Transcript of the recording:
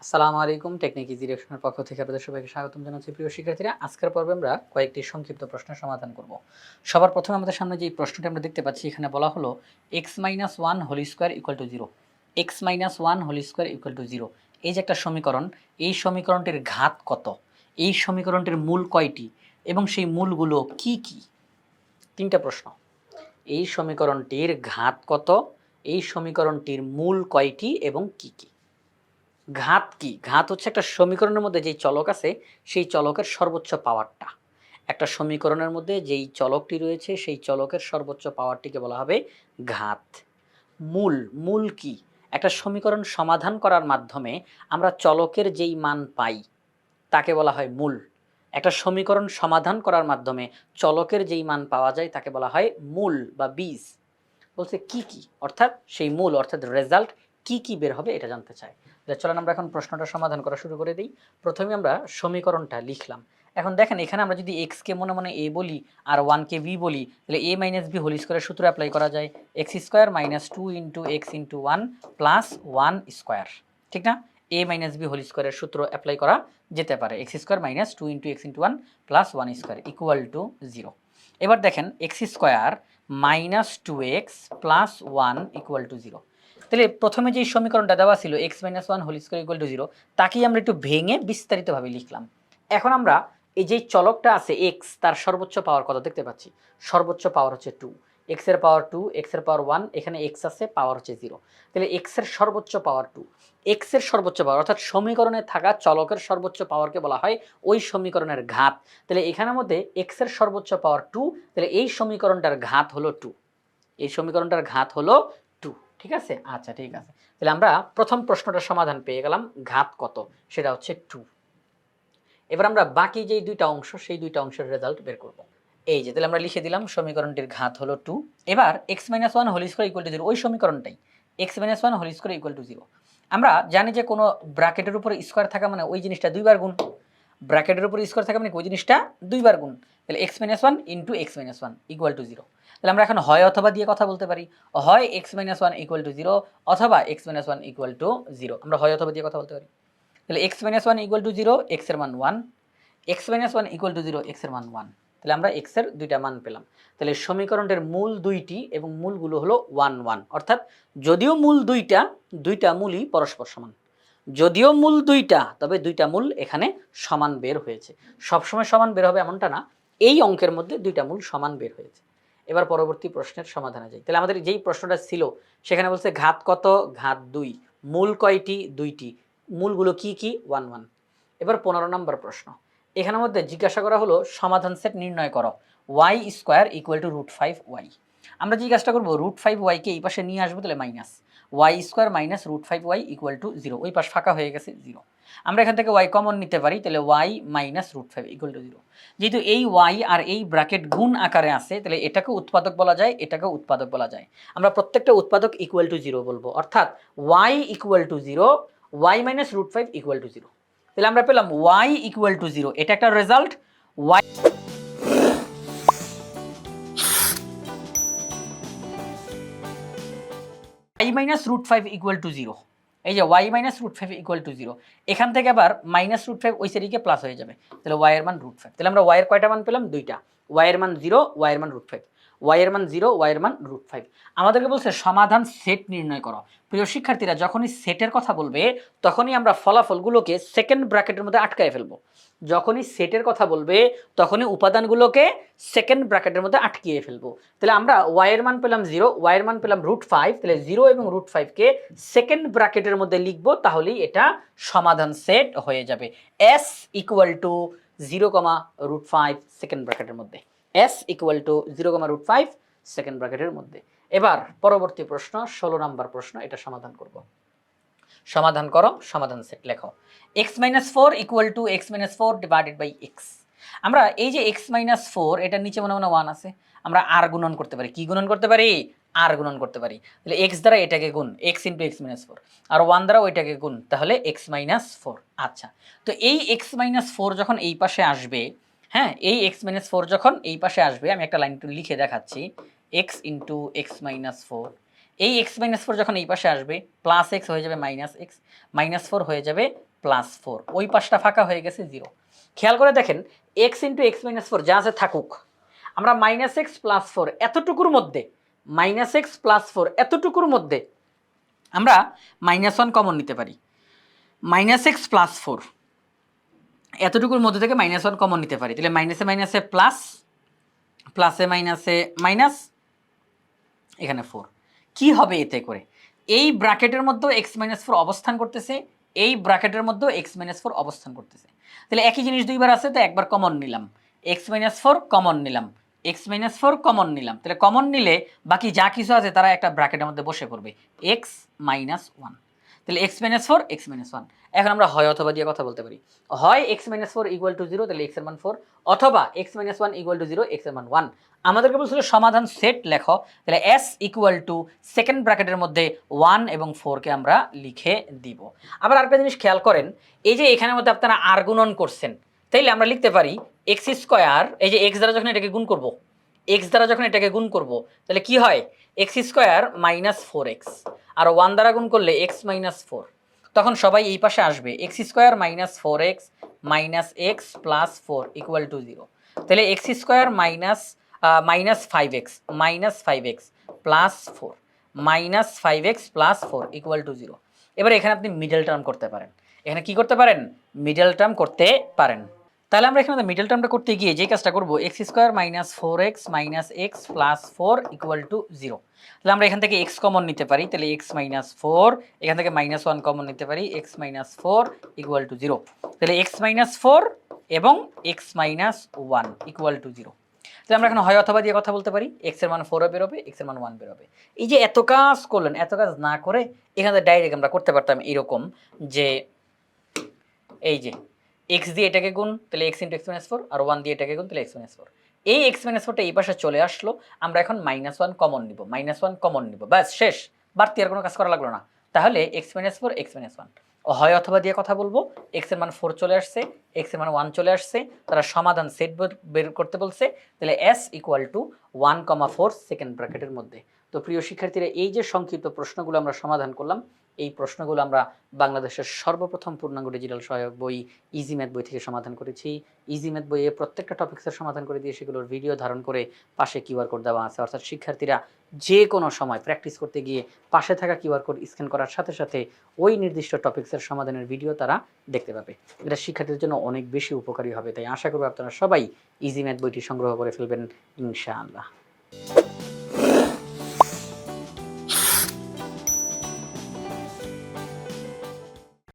আসসালামু আলাইকুম। Technique easy ডিরেকশনের পক্ষ থেকে আপনাদের সবাইকে স্বাগতম জানাচ্ছি প্রিয় শিক্ষার্থীরা। আজকের পর্বে আমরা কয়েকটি সংক্ষিপ্ত প্রশ্নের সমাধান করব। সবার প্রথমে আমাদের সামনে যে প্রশ্নটি আমরা দেখতে পাচ্ছি এখানে বলা হলো x-1 whole square equal to 0। x-1 whole square equal to 0। এই যে একটা সমীকরণ, এই সমীকরণটির ঘাত কত? এই সমীকরণটির মূল কয়টি? এবং সেই মূলগুলো কি কি? তিনটা প্রশ্ন। এই সমীকরণটির ঘাত কত? এই সমীকরণটির মূল কয়টি এবং কি কি? ঘাত কি? ঘাত হচ্ছে একটা সমীকরণের মধ্যে যেই চলক আছে সেই চলকের সর্বোচ্চ পাওয়ারটা। একটা সমীকরণের মধ্যে যেই চলকটি রয়েছে সেই চলকের সর্বোচ্চ পাওয়ারটিকে বলা হবে ঘাত। মূল, মূল কি? একটা সমীকরণ সমাধান করার মাধ্যমে আমরা চলকের যেই মান পাই তাকে বলা হয় মূল। একটা সমীকরণ সমাধান করার মাধ্যমে চলকের যেই মান পাওয়া যায় তাকে বলা হয় মূল বা বীজ। বলছে কি কি? অর্থাৎ সেই মূল অর্থাৎ রেজাল্ট কি কি বের হবে এটা জানতে চাই। চলেন আমরা এখন প্রশ্নটা সমাধান করা শুরু করে দিই। প্রথমে আমরা সমীকরণটা লিখলাম। এখন দেখেন এখানে আমরা যদি x কে মনে মনে a বলি আর 1 কে b বলি তাহলে a - b হোল স্কয়ারের সূত্র অ্যাপ্লাই করা যায়। x square minus 2 into x into 1 plus 1 square. ঠিক না? a - b হোল স্কয়ারের সূত্র অ্যাপ্লাই করা যেতে পারে। x square minus 2 into x into 1 plus 1 square equal to 0। এবার দেখেন x square minus 2x plus 1 equal to 0। তাহলে প্রথমে যে সমীকরণটা দেওয়া ছিল x-1 whole square equal to 0 তাকেই আমরা একটু ভেঙে বিস্তারিতভাবে লিখলাম। এখন আমরা এই যে চলকটা আছে x তার সর্বোচ্চ পাওয়ার কত দেখতে পাচ্ছি। সর্বোচ্চ পাওয়ার হচ্ছে 2। x এর পাওয়ার 2, x এর পাওয়ার 1, এখানে x আছে, পাওয়ার হচ্ছে 0। তাহলে x এর সর্বোচ্চ পাওয়ার 2। x এর সর্বোচ্চ পাওয়ার অর্থাৎ সমীকরণে থাকা চলকের সর্বোচ্চ পাওয়ারকে বলা হয় ওই সমীকরণের ঘাত। তাহলে এখানের মধ্যে x এর সর্বোচ্চ পাওয়ার 2, তাহলে এই সমীকরণটার ঘাত হলো 2। এই সমীকরণটার ঘাত হলো 2। ঠিক আছে? আচ্ছা ঠিক আছে। তাহলে আমরা প্রথম প্রশ্নটার সমাধান পেয়ে গেলাম। ঘাত কত? সেটা হচ্ছে 2। এবার আমরা বাকি যেই দুইটা অংশ সেই দুইটা অংশের রেজাল্ট বের করব। এই যে তাহলে আমরা লিখে দিলাম সমীকরণটির ঘাত হলো 2। এবার x-1 whole square equal to 0 ওই সমীকরণটাই x-1 whole square equal to 0। আমরা জানি যে কোনো ব্র্যাকেটের উপরে স্কয়ার থাকা মানে ওই জিনিসটা দুইবার গুণ। ব্র্যাকেটের উপরে স্কয়ার থাকা মানে ওই জিনিসটা দুইবার গুণ। তাহলে x-1 into x-1 equal to 0। তাহলে আমরা এখন হয় অথবা দিয়ে কথা বলতে পারি। হয় x-1 ইকুয়াল টু 0 অথবা x-1 ইকুয়াল টু 0। আমরা হয় অথবা দিয়ে কথা বলতে পারি। তাহলে x-1 ইকুয়াল টু 0, x এর মান 1, x-1 ইকুয়াল টু 0, x এর মান 1। তাহলে আমরা x এর দুইটা মান পেলাম। তাহলে সমীকরণটির মূল দুইটি এবং মূলগুলো হলো 1 1। অর্থাৎ যদিও মূল দুইটা, দুইটা মূলই পরস্পর সমান। যদিও মূল দুইটা, তবে দুইটা মূল এখানে সমান বের হয়েছে। সবসময় সমান বের হবে এমনটা না। এই অঙ্কের মধ্যে দুইটা মূল সমান বের হয়েছে। এবার পরবর্তী প্রশ্নের সমাধানে যাই। তাহলে আমাদের যেই প্রশ্নটা ছিল সেখানে বলছে ঘাত কত? ঘাত 2। মূল কয়টি? দুইটি। মূলগুলো কি কি? 1 1। এবার 15 নম্বর প্রশ্ন। এখানের মধ্যে জিজ্ঞাসা করা হলো সমাধান সেট নির্ণয় করো। y square equal two √5y। আমরা যে কাজটা করব √5y কে এই পাশে নিয়ে আসবো, তাহলে minus y square minus √5y equal to 0। ওই পাশ ফাঁকা হয়ে গেছে 0। আমরা এখান থেকে y কমন নিতে পারি, তাহলে y মাইনাস √5 ইকুয়াল টু 0। যেহেতু এই y আর এই ব্র্যাকেট গুণ আকারে আছে তাহলে এটাকে উৎপাদক বলা যায়, এটাকেও উৎপাদক বলা যায়। আমরা প্রত্যেকটা উৎপাদক ইকুয়াল টু 0 বলবো। অর্থাৎ y equal to 0, y minus √5 equal to 0। তাহলে আমরা পেলাম y ইকুয়াল টু 0। এটা একটা result. y minus √5 equal to 0। এই যে y মাইনাস √5 ইকুয়াল টু 0। এখান থেকে আবার মাইনাস √5 ওই সাইডে প্লাস হয়ে যাবে। তাহলে y এর মান √5। তাহলে আমরা y এর কয়টা মান পেলাম? দুইটা। y এর মান 0, y এর মান √5। y এর মান 0, y এর মান √5। আমাদেরকে বলছে সমাধান সেট নির্ণয় করো। প্রিয় শিক্ষার্থীরা, যখনই সেটের কথা বলবে তখনই আমরা ফলাফলগুলোকে সেকেন্ড ব্র্যাকেটের মধ্যে আটকায় ফেলবো। যখনই সেটের কথা বলবে তখনই উপাদানগুলোকে সেকেন্ড ব্র্যাকেটের মধ্যে আটকিয়ে ফেলবো। তাহলে আমরা y এর মান পেলাম 0, y এর মান পেলাম √5। তাহলে 0 এবং √5 কে সেকেন্ড ব্র্যাকেটের মধ্যে লিখব, তাহলেই এটা সমাধান সেট হয়ে যাবে। s ইকুয়াল টু 0, √5 সেকেন্ড ব্র্যাকেটের মধ্যে। s ইকুয়াল টু 0, √5 সেকেন্ড ব্র্যাকেটের মধ্যে। এবার পরবর্তী প্রশ্ন 16 নম্বর প্রশ্ন, এটা সমাধান করব। সমাধান করো, সমাধান সেট লেখো। x-4 equal to x-4 divided by x। আমরা এই যে x-4 এটার নিচে মনে মনে 1 আছে, আমরা আর গুণন করতে পারি। কি গুণন করতে পারি? আর গুণন করতে পারি। তাহলে x দ্বারা এটাকে গুণ, x ইনটু x-4, আর 1 দ্বারা ওইটাকে গুণ, তাহলে x-4। আচ্ছা, তো এই x-4 যখন এই পাশে আসবে, হ্যাঁ, এই x-4 যখন এই পাশে আসবে, আমি একটা লাইন একটু লিখে দেখাচ্ছি। x ইনটু x-4, এই x-4 যখন এই পাশে আসবে প্লাস x হয়ে যাবে মাইনাস x, -4 হয়ে যাবে প্লাস 4, ওই পাশটা ফাঁকা হয়ে গেছে 0। খেয়াল করে দেখেন x ইন্টু এক্স মাইনাস 4 যা আছে থাকুক, আমরা মাইনাস এক্স প্লাস 4 এতটুকুর মধ্যে, মাইনাস এক্স প্লাস 4 এতটুকুর মধ্যে আমরা -1 কমন নিতে পারি। মাইনাস এক্স প্লাস 4 এতটুকুর মধ্যে থেকে -1 কমন নিতে পারি, তাহলে মাইনাসে মাইনাসে প্লাস, প্লাসে মাইনাসে মাইনাস, এখানে 4। কি হবে এতে করে? এই ব্র্যাকেটের মধ্যে x-4 অবস্থান করতেছে, এই ব্র্যাকেটের মধ্যে x-4 অবস্থান করতেছে, তাহলে একই জিনিস দুইবার আছে তো একবার কমন নিলাম, x-4 কমন নিলাম, x-4 কমন নিলাম, তাহলে কমন নিলে বাকি যা কিছু আছে তারা একটা ব্র্যাকেটের মধ্যে বসে পড়বে, x-1, তাহলে x-4 x-1। এখন আমরা হয় অথবা দিয়ে কথা বলতে পারি, হয় x-4 ইকুয়াল টু 0, তাহলে x এর মান 4, অথবা x-1 ইকুয়াল টু 0, x এর মান 1। আমাদেরকে বলছিল সমাধান সেট লেখো, তাহলে s ইকুয়াল টু সেকেন্ড ব্র্যাকেটের মধ্যে 1 এবং 4কে আমরা লিখে দিব। আবার আরেকটা জিনিস খেয়াল করেন, এই যে এখানের মধ্যে আপনারা আর গুণন করছেন, তাইলে আমরা লিখতে পারি x স্কয়ার, এই যে x দ্বারা যখন এটাকে গুণ করব, x দ্বারা যখন এটাকে গুণ করব তাহলে কি হয়, x স্কয়ার মাইনাস 4x, আর 1 দ্বারা গুণ করলে x মাইনাস 4, তখন সবাই এই পাশে আসবে, x square minus 4x minus x plus 4 equal to 0, তাহলে x square minus 5x plus 4 minus 5x plus 4 equal to 0। এবার এখানে আপনি মিডল টার্ম করতে পারেন, এখানে কি করতে পারেন, মিডল টার্ম করতে পারেন। তাহলে আমরা এখানে মিডল টার্মটা করতে গিয়ে যে কাজটা করব, x square minus 4x minus x plus 4 equal to 0, তাহলে আমরা এখান থেকে x কমন নিতে পারি, তাহলে x মাইনাস 4, এখান থেকে -1 কমন নিতে পারি, x মাইনাস 4 ইকুয়াল টু 0, তাহলে x মাইনাস 4 এবং x মাইনাস 1 ইকুয়াল টু 0। তাহলে আমরা এখন হয় অথবা দিয়ে কথা বলতে পারি, x এর মান 4 বেরোবে, x এর মান 1 বেরোবে। এই যে এত কাজ করলেন, এত কাজ না করে এখানে ডাইরেক্ট আমরা করতে পারতাম এরকম যে, এই যে x দিয়ে এটাকে গুণ, তাহলে x ইন্টু x-4, আর 1 দিয়ে এটাকে গুণ, তাহলে x-4, এই x-4টা এই পাশে চলে আসলো, আমরা এখন -1 কমন নিব, -1 কমন নিব, ব্যাস শেষ, বাড়তি আর কোনো কাজ করা লাগলো না। তাহলে x-4 x-1 হয় অথবা দিয়ে কথা বলবো, x এর মান 4 চলে আসছে, x এর মান 1 চলে আসছে, তারা সমাধান সেট বের করতে বলছে, তাহলে s ইকুয়াল টু 1,4 সেকেন্ড ব্র্যাকেটের মধ্যে। তো প্রিয় শিক্ষার্থীরা, এই যে সংক্ষিপ্ত প্রশ্নগুলো আমরা সমাধান করলাম, এই প্রশ্নগুলো আমরা বাংলাদেশের সর্বপ্রথম পূর্ণাঙ্গ ডিজিটাল সহায়ক বই ইজি ম্যাথ বই থেকে সমাধান করেছি। ইজি ম্যাথ বইয়ে প্রত্যেকটা টপিক্সের সমাধান করে দিয়ে সেগুলোর ভিডিও ধারণ করে পাশে কিউআর কোড দেওয়া আছে, অর্থাৎ শিক্ষার্থীরা যে কোনো সময় প্র্যাকটিস করতে গিয়ে পাশে থাকা কিউআর কোড স্ক্যান করার সাথে সাথে ওই নির্দিষ্ট টপিক্সের সমাধানের ভিডিও তারা দেখতে পাবে। এটা শিক্ষার্থীদের জন্য অনেক বেশি উপকারী হবে, তাই আশা করব আপনারা সবাই ইজি ম্যাথ বইটি সংগ্রহ করে ফেলবেন ইনশাআল্লাহ।